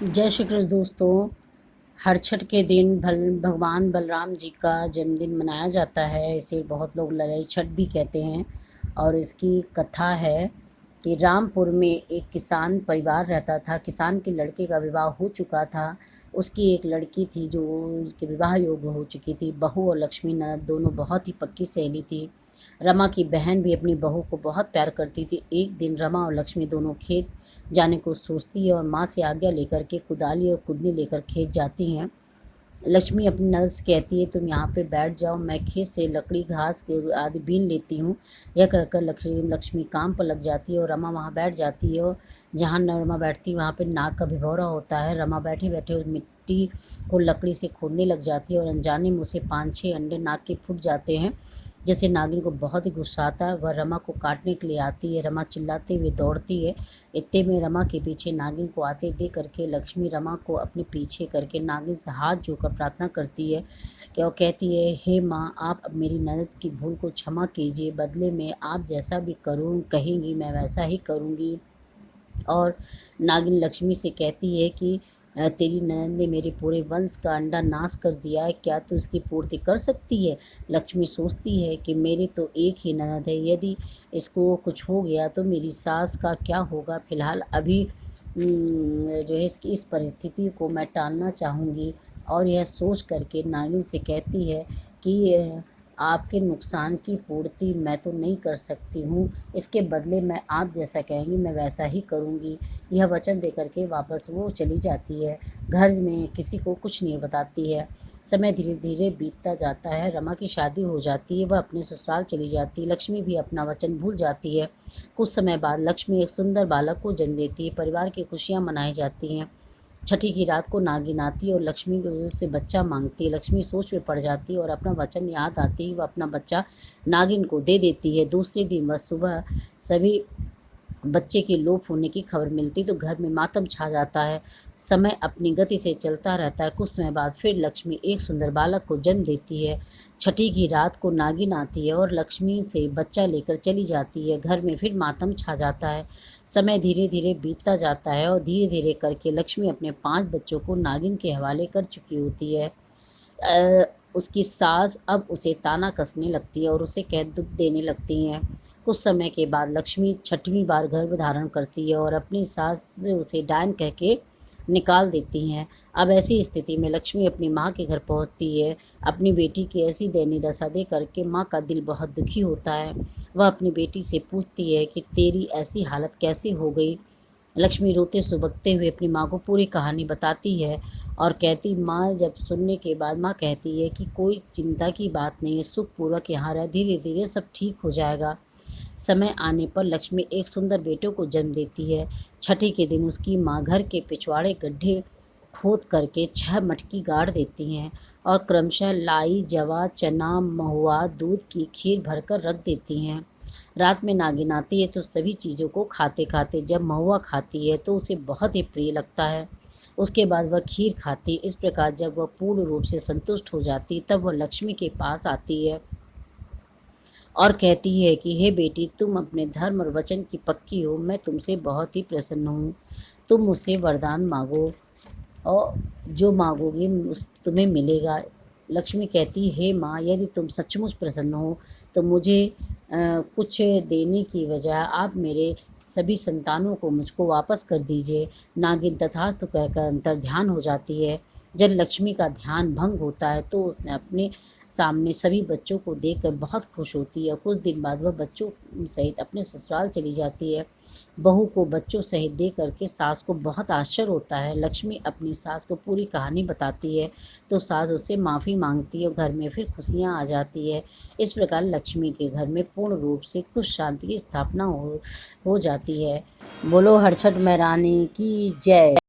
जय श्री कृष्ण दोस्तों। हर छठ के दिन भगवान बलराम जी का जन्मदिन मनाया जाता है। इसे बहुत लोग लड़ाई छठ भी कहते हैं। और इसकी कथा है कि रामपुर में एक किसान परिवार रहता था। किसान के लड़के का विवाह हो चुका था। उसकी एक लड़की थी जो उसके विवाह योग्य हो चुकी थी। बहू और लक्ष्मी ननद दोनों बहुत ही पक्की सहेली थी। रमा की बहन भी अपनी बहू को बहुत प्यार करती थी। एक दिन रमा और लक्ष्मी दोनों खेत जाने को सोचती है और माँ से आज्ञा लेकर के कुदाली और कुदनी लेकर खेत जाती हैं। लक्ष्मी अपनी नर्स से कहती है, तुम यहाँ पे बैठ जाओ, मैं खेत से लकड़ी घास के आदि बीन लेती हूँ। यह कहकर लक्ष्मी काम पर लग जाती है और रमा वहाँ बैठ जाती है। और जहाँ रमा बैठती है वहाँ पे नाग का भिभौरा होता है। रमा बैठे बैठे उस मिट्टी को लकड़ी से खोदने लग जाती है और अनजाने में उसे 5-6 अंडे नाग के फूट जाते हैं। जैसे नागिन को बहुत ही गुस्सा आता है। वह रमा को काटने के लिए आती है। रमा चिल्लाते हुए दौड़ती है। इतने में रमा के पीछे नागिन को आते देख करके लक्ष्मी रमा को अपने पीछे करके नागिन से हाथ जोड़कर प्रार्थना करती है कि और कहती है, हे माँ, आप अब मेरी ननद की भूल को क्षमा कीजिए। बदले में आप जैसा भी करूँ कहेंगी मैं वैसा ही करूँगी। और नागिन लक्ष्मी से कहती है कि तेरी ननद ने मेरे पूरे वंश का अंडा नाश कर दिया है, क्या तू इसकी पूर्ति कर सकती है। लक्ष्मी सोचती है कि मेरी तो एक ही ननद है, यदि इसको कुछ हो गया तो मेरी सास का क्या होगा। फिलहाल अभी जो है इसकी इस परिस्थिति को मैं टालना चाहूँगी। और यह सोच करके नागिन से कहती है कि आपके नुकसान की पूर्ति मैं तो नहीं कर सकती हूँ, इसके बदले मैं आप जैसा कहेंगी मैं वैसा ही करूँगी। यह वचन दे करके वापस वो चली जाती है। घर में किसी को कुछ नहीं बताती है। समय धीरे धीरे बीतता जाता है। रमा की शादी हो जाती है, वह अपने ससुराल चली जाती है। लक्ष्मी भी अपना वचन भूल जाती है। कुछ समय बाद लक्ष्मी एक सुंदर बालक को जन्म देती है। परिवार की खुशियाँ मनाई जाती हैं। छठी की रात को नागिन आती है और लक्ष्मी से बच्चा मांगती है। लक्ष्मी सोच में पड़ जाती है और अपना वचन याद आती है, वह अपना बच्चा नागिन को दे देती है। दूसरे दिन वह सुबह सभी बच्चे के लोप होने की खबर मिलती तो घर में मातम छा जाता है। समय अपनी गति से चलता रहता है। कुछ समय बाद फिर लक्ष्मी एक सुंदर बालक को जन्म देती है। छठी की रात को नागिन आती है और लक्ष्मी से बच्चा लेकर चली जाती है। घर में फिर मातम छा जाता है। समय धीरे धीरे बीतता जाता है और धीरे धीरे करके लक्ष्मी अपने 5 बच्चों को नागिन के हवाले कर चुकी होती है। उसकी सास अब उसे ताना कसने लगती है और उसे कैद दुख देने लगती हैं। कुछ समय के बाद लक्ष्मी छठवीं बार गर्भ धारण करती है और अपनी सास से उसे डायन कह के निकाल देती हैं। अब ऐसी स्थिति में लक्ष्मी अपनी माँ के घर पहुँचती है। अपनी बेटी की ऐसी दयनीय दशा देख करके माँ का दिल बहुत दुखी होता है। वह अपनी बेटी से पूछती है कि तेरी ऐसी हालत कैसे हो गई। लक्ष्मी रोते सुबकते हुए अपनी माँ को पूरी कहानी बताती है और कहती माँ जब सुनने के बाद माँ कहती है कि कोई चिंता की बात नहीं है, सुखपूर्वक यहाँ रह, धीरे धीरे सब ठीक हो जाएगा। समय आने पर लक्ष्मी एक सुंदर बेटे को जन्म देती है। छठी के दिन उसकी माँ घर के पिछवाड़े गड्ढे खोद करके 6 मटकी गाड़ देती हैं और क्रमशः लाई, जवा, चना, महुआ, दूध की खीर भरकर रख देती हैं। रात में नागिन आती है तो सभी चीज़ों को खाते खाते जब महुआ खाती है तो उसे बहुत ही प्रिय लगता है। उसके बाद वह खीर खाती। इस प्रकार जब वह पूर्ण रूप से संतुष्ट हो जाती तब वह लक्ष्मी के पास आती है और कहती है कि हे बेटी, तुम अपने धर्म और वचन की पक्की हो, मैं तुमसे बहुत ही प्रसन्न हूँ। तुम मुझसे वरदान मांगो और जो मांगोगे उस तुम्हें मिलेगा। लक्ष्मी कहती, हे माँ, यदि तुम सचमुच प्रसन्न हो तो मुझे कुछ देने की बजाय आप मेरे सभी संतानों को मुझको वापस कर दीजिए। नागिन तथास्तु कहकर अंतर्ध्यान हो जाती है। जब लक्ष्मी का ध्यान भंग होता है तो उसने अपने सामने सभी बच्चों को देखकर बहुत खुश होती है। कुछ दिन बाद वह बच्चों सहित अपने ससुराल चली जाती है। बहू को बच्चों सहित देख करके सास को बहुत आश्चर्य होता है। लक्ष्मी अपनी सास को पूरी कहानी बताती है तो सास उससे माफ़ी मांगती है और घर में फिर खुशियाँ आ जाती है। इस प्रकार लक्ष्मी के घर में पूर्ण रूप से खुश शांति की स्थापना हो जाती है। बोलो हर छठ महारानी की जय।